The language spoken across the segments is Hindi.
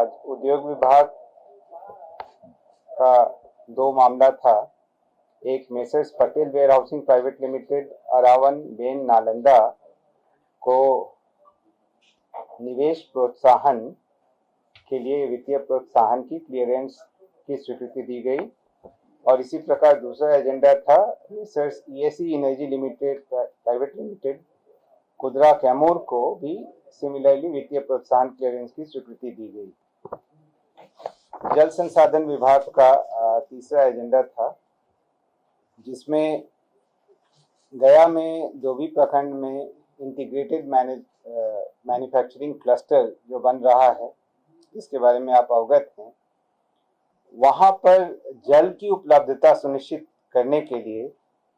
आज उद्योग विभाग का दो मामला था। एक messrs Patel warehousing private limited अरावन बेन नालंदा को निवेश प्रोत्साहन के लिए वित्तीय प्रोत्साहन की क्लियरेंस की स्वीकृति दी गई, और इसी प्रकार दूसरा एजेंडा था messrs EAC energy limited private limited Kudra Kaimur को भी सिमिलरली वित्तीय प्रोत्साहन क्लियरेंस की स्वीकृति दी गई। जल संसाधन विभाग का तीसरा एजेंडा था, जिसमें गया में डोभी प्रखंड में इंटीग्रेटेड मैन्युफैक्चरिंग क्लस्टर जो बन रहा है, जिसके बारे में आप अवगत हैं, वहां पर जल की उपलब्धता सुनिश्चित करने के लिए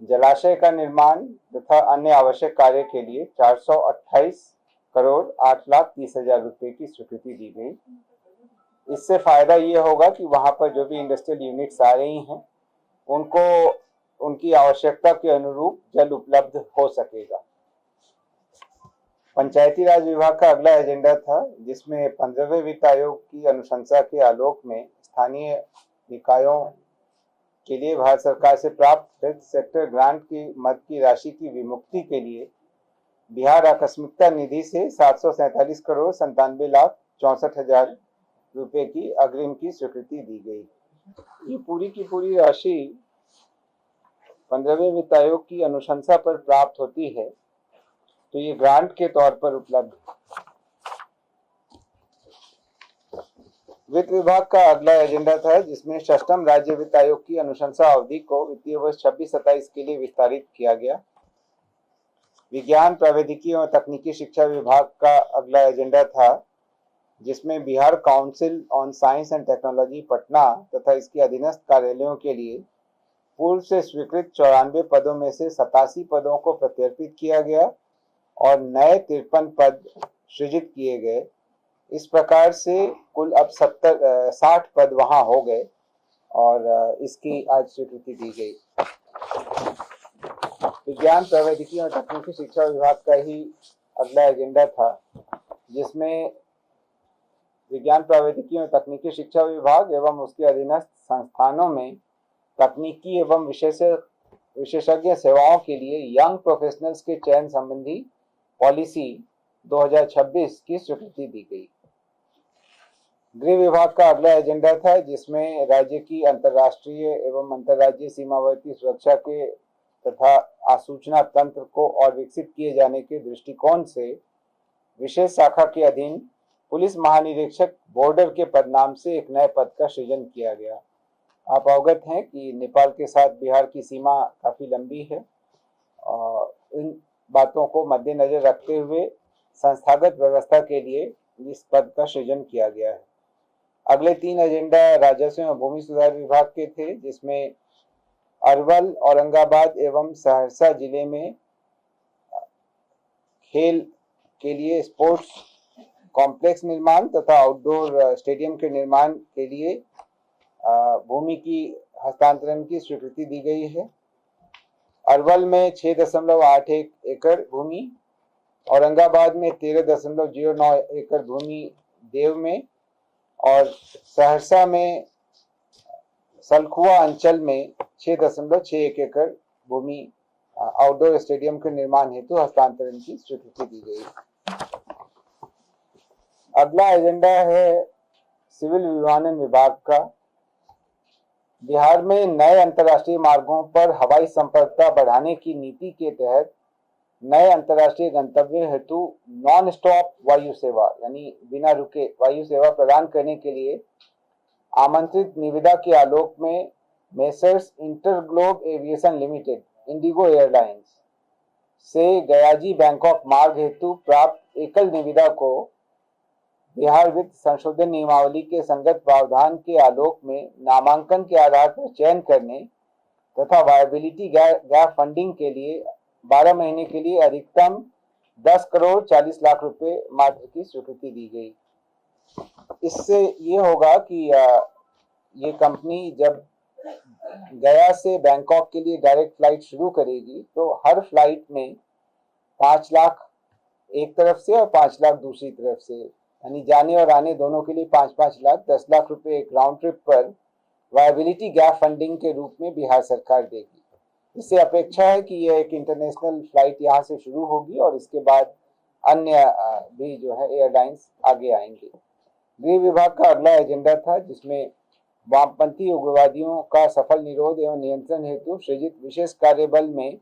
जलाशय का निर्माण तथा अन्य आवश्यक कार्य के लिए 428 करोड़ 8,30,000 रुपए की स्वीकृति दी गई। इससे फायदा ये होगा कि वहां पर जो भी इंडस्ट्रियल यूनिट्स आ रही हैं, उनको उनकी आवश्यकता के अनुरूप जल उपलब्ध हो सकेगा। पंचायती राज विभाग का अगला एजेंडा था, जिसमें 15वें वित्त आयोग की अनुशंसा के आलोक में स्थानीय निकायों के लिए भारत सरकार से प्राप्त हेल्थ सेक्टर ग्रांट की मद की राशि की विमुक्ति के लिए बिहार आकस्मिकता निधि से 747 करोड़ 97,64,000 रुपए की अग्रिम की स्वीकृति दी गई। ये पूरी की पूरी राशि 15वें वित्त आयोग की अनुशंसा पर प्राप्त होती है, तो ये ग्रांट के तौर पर उपलब्ध है। वित्त विभाग का अगला एजेंडा था, जिसमें षष्ठम राज्य वित्त आयोग की अनुशंसा अवधि को वित्तीय वर्ष 26-27 के लिए विस्तारित किया गया। विज्ञान प्रौद्योगिकी एवं तकनीकी शिक्षा विभाग का अगला एजेंडा था, जिसमें Bihar council on science and technology Patna तथा इसके अधीनस्थ कार्यालयों के लिए पूर्व से स्वीकृत 94 पदों में से 87 पदों को प्रत्यर्पित किया गया और नए 53 पद सृजित किए गए। इस प्रकार से कुल अब 60 पद वहां हो गए और इसकी आज स्वीकृति दी गई। विज्ञान प्रौद्योगिकी और तकनीकी शिक्षा विभाग का ही अगला एजेंडा था, जिसमें विज्ञान प्रौद्योगिकी और तकनीकी शिक्षा विभाग एवं उसके अधीनस्थ संस्थानों में तकनीकी एवं विशेषज्ञ सेवाओं के लिए यंग प्रोफेशनल्स के चयन संबंधी पॉलिसी 2026 की स्वीकृति दी गई। गृह विभाग का अगला एजेंडा था, जिसमें राज्य की अंतर्राष्ट्रीय एवं अंतर्राज्यीय सीमावर्ती सुरक्षा के तथा आसूचना तंत्र को और विकसित किए जाने के दृष्टिकोण से विशेष शाखा के अधीन पुलिस महानिरीक्षक बॉर्डर के पद नाम से एक नए पद का सृजन किया गया। आप अवगत हैं कि नेपाल के साथ बिहार की सीमा काफी लंबी है और इन बातों को मद्देनजर रखते हुए संस्थागत व्यवस्था के लिए इस पद का सृजन किया गया है। अगले 3 एजेंडा राजस्व एवं भूमि सुधार विभाग के थे, जिसमें अरवल, औरंगाबाद एवं सहरसा जिले में खेल के लिए स्पोर्ट्स कॉम्प्लेक्स निर्माण तथा आउटडोर स्टेडियम के निर्माण के लिए भूमि की हस्तांतरण की स्वीकृति दी गई है। अरवल में 6.81 एकड़ भूमि, औरंगाबाद में 13.09 एकड़ भूमि देव में और सहरसा में सलखुआ अंचल में 6.61 एकड़ भूमि आउटडोर स्टेडियम के निर्माण हेतु हस्तांतरण की स्वीकृति दी गई। अगला एजेंडा है सिविल विमानन विभाग का। बिहार में नए अंतर्राष्ट्रीय मार्गों पर हवाई संपर्कता बढ़ाने की नीति के तहत नए अंतर्राष्ट्रीय गंतव्य हेतु नॉन स्टॉप वायु सेवा यानी बिना रुके वायु सेवा प्रदान करने के लिए आमंत्रित निविदा के आलोक में messrs InterGlobe aviation limited Indigo airlines से गयाजी बैंकॉक मार्ग हेतु प्राप्त एकल निविदा को बिहार वित्त संशोधन नियमावली के संगत प्रावधान के आलोक में नामांकन के आधार पर चयन करने तथा वायबिलिटी गैप फंडिंग के लिए 12 महीने के लिए अधिकतम 10 करोड़ 40 लाख रुपए मात्र की स्वीकृति दी गई। इससे ये होगा कि ये कंपनी जब गया से बैंकॉक के लिए डायरेक्ट फ्लाइट शुरू करेगी तो हर फ्लाइट में 5 लाख एक तरफ से और 5 लाख दूसरी तरफ से यानी जाने और आने दोनों के लिए 5-5 लाख 10 लाख रुपए एक राउंड ट्रिप पर वायबिलिटी गैप फंडिंग के रूप में बिहार सरकार देगी। इससे अपेक्षा है कि यह एक इंटरनेशनल फ्लाइट यहाँ से शुरू होगी और इसके बाद अन्य भी जो है एयरलाइंस आगे आएंगे। गृह विभाग का अगला एजेंडा था, जिसमें वामपंथी उग्रवादियों का सफल निरोध एवं नियंत्रण हेतु सृजित विशेष कार्यबल में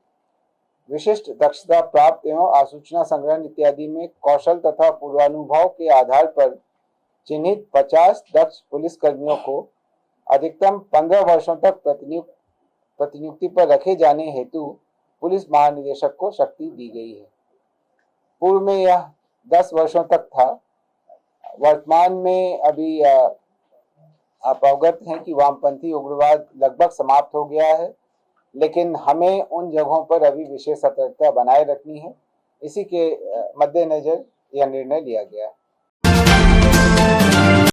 विशिष्ट दक्षता प्राप्त एवं आसूचना संग्रहण इत्यादि में कौशल तथा पूर्वानुभव के आधार पर चिन्हित 50 दक्ष पुलिस कर्मियों को अधिकतम 15 वर्षों तक प्रतिनियुक्ति पर रखे जाने हेतु पुलिस महानिदेशक को शक्ति दी गई है। पूर्व में यह 10 वर्षों तक था। वर्तमान में अभी आप अवगत हैं कि वामपंथी उग्रवाद लगभग समाप्त हो गया है, लेकिन हमें उन जगहों पर अभी विशेष सतर्कता बनाए रखनी है। इसी के मद्देनजर यह निर्णय लिया गया है।